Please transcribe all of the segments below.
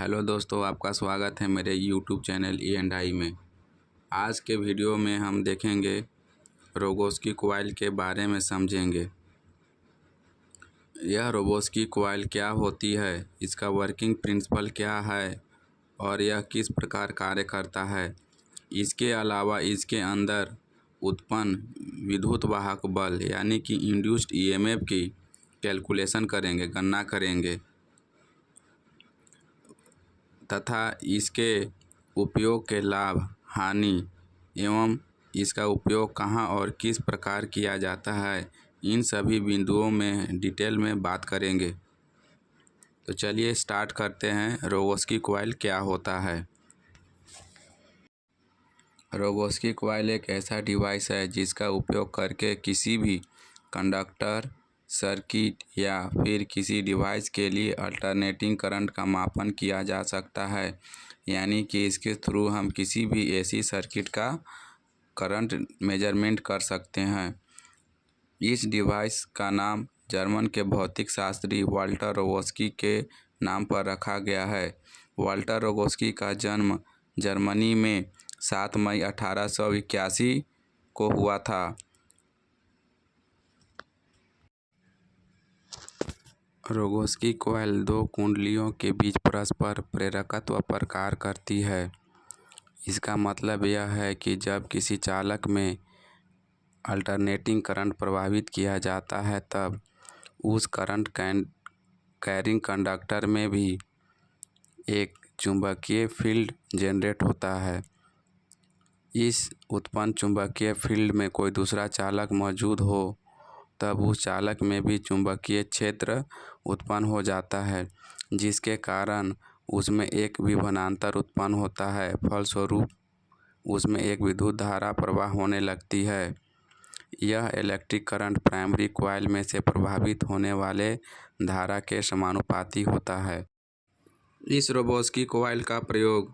Hello दोस्तों, आपका स्वागत है मेरे यूट्यूब चैनल E&I में। आज के वीडियो में हम देखेंगे रोगोस्की कॉइल के बारे में समझेंगे। यह रोगोस्की कॉइल क्या होती है, इसका वर्किंग प्रिंसिपल क्या है और यह किस प्रकार कार्य करता है। इसके अलावा इसके अंदर उत्पन्न विद्युत वाहक बल यानी कि इंड्यूस्ड EMF की कैलकुलेशन करेंगे, गणना करेंगे तथा इसके उपयोग के लाभ, हानि एवं इसका उपयोग कहाँ और किस प्रकार किया जाता है, इन सभी बिंदुओं में डिटेल में बात करेंगे। तो चलिए स्टार्ट करते हैं। रोगोस्की कॉइल क्या होता है। रोगोस्की कॉइल एक ऐसा डिवाइस है जिसका उपयोग करके किसी भी कंडक्टर, सर्किट या फिर किसी डिवाइस के लिए अल्टरनेटिंग करंट का मापन किया जा सकता है। यानी कि इसके थ्रू हम किसी भी AC सर्किट का करंट मेजरमेंट कर सकते हैं। इस डिवाइस का नाम जर्मन के भौतिक शास्त्री वाल्टर रोगोस्की के नाम पर रखा गया है। वाल्टर रोगोस्की का जन्म जर्मनी में 7 मई 1881 को हुआ था। रोगोस्की कॉइल दो कुंडलियों के बीच परस्पर प्रेरकत्व पर कार्य करती है। इसका मतलब यह है कि जब किसी चालक में अल्टरनेटिंग करंट प्रवाहित किया जाता है तब उस करंट कैरिंग कंडक्टर में भी एक चुंबकीय फील्ड जनरेट होता है। इस उत्पन्न चुंबकीय फील्ड में कोई दूसरा चालक मौजूद हो तब उस चालक में भी चुंबकीय क्षेत्र उत्पन्न हो जाता है, जिसके कारण उसमें एक विभवांतर उत्पन्न होता है। फलस्वरूप उसमें एक विद्युत धारा प्रवाह होने लगती है। यह इलेक्ट्रिक करंट प्राइमरी कॉइल में से प्रभावित होने वाले धारा के समानुपाती होता है। इस रोगोस्की कॉइल का प्रयोग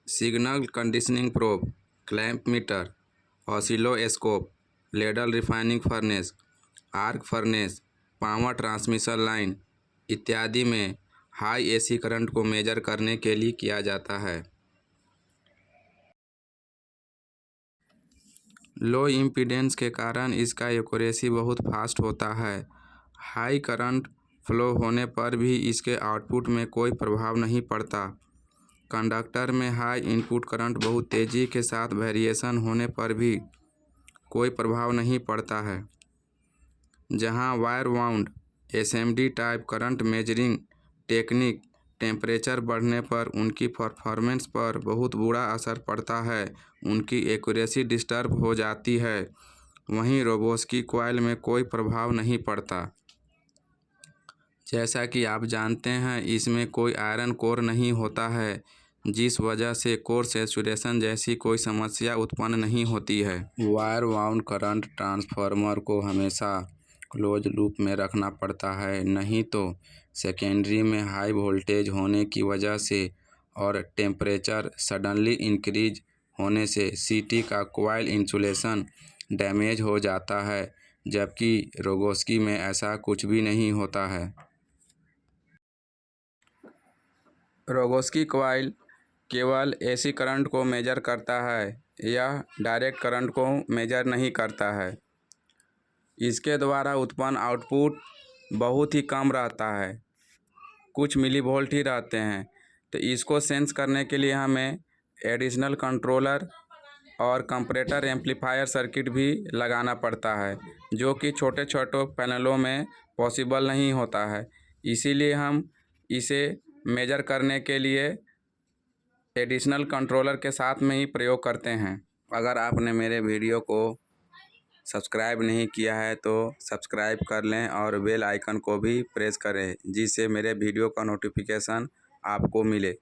signal conditioning probe, clamp meter, oscilloscope, ladle refining furnace, arc furnace, power transmission line इत्यादि में हाई AC करंट को मेजर करने के लिए किया जाता है। लो इम्पीडेंस के कारण इसका एक्यूरेसी बहुत फास्ट होता है। हाई करंट फ्लो होने पर भी इसके आउटपुट में कोई प्रभाव नहीं पड़ता। कंडक्टर में हाई इनपुट करंट बहुत तेज़ी के साथ वेरिएशन होने पर भी कोई प्रभाव नहीं पड़ता है। जहां wire wound SMD type current measuring technique temperature बढ़ने पर उनकी परफॉर्मेंस पर बहुत बुरा असर पड़ता है, उनकी एक्यूरेसी डिस्टर्ब हो जाती है। वहीं रोगोस्की कॉइल में कोई प्रभाव नहीं पड़ता। जैसा कि आप जानते हैं, इसमें कोई आयरन कोर नहीं होता है, जिस वजह से कोर सैचुरेशन जैसी कोई समस्या उत्पन्न नहीं होती है। वायर वाउंड करंट ट्रांसफार्मर को हमेशा क्लोज लूप में रखना पड़ता है, नहीं तो सेकेंडरी में हाई वोल्टेज होने की वजह से और टेम्परेचर सडनली इंक्रीज होने से CT का कॉइल इंसुलेशन डैमेज हो जाता है, जबकि रोगोस्की में ऐसा कुछ भी नहीं होता है। रोगोस्की कॉइल केवल AC करंट को मेजर करता है, यह डायरेक्ट करंट को मेजर नहीं करता है। इसके द्वारा उत्पन्न आउटपुट बहुत ही कम रहता है, कुछ मिलीवोल्ट ही रहते हैं। तो इसको सेंस करने के लिए हमें एडिशनल कंट्रोलर और कंपैरेटर एम्पलीफायर सर्किट भी लगाना पड़ता है, जो कि छोटे छोटे पैनलों में पॉसिबल नहीं होता है। इसीलिए हम इसे मेजर करने के लिए एडिशनल कंट्रोलर के साथ में ही प्रयोग करते हैं। अगर आपने मेरे वीडियो को सब्सक्राइब नहीं किया है तो सब्सक्राइब कर लें और बेल आइकन को भी प्रेस करें, जिससे मेरे वीडियो का नोटिफिकेशन आपको मिले।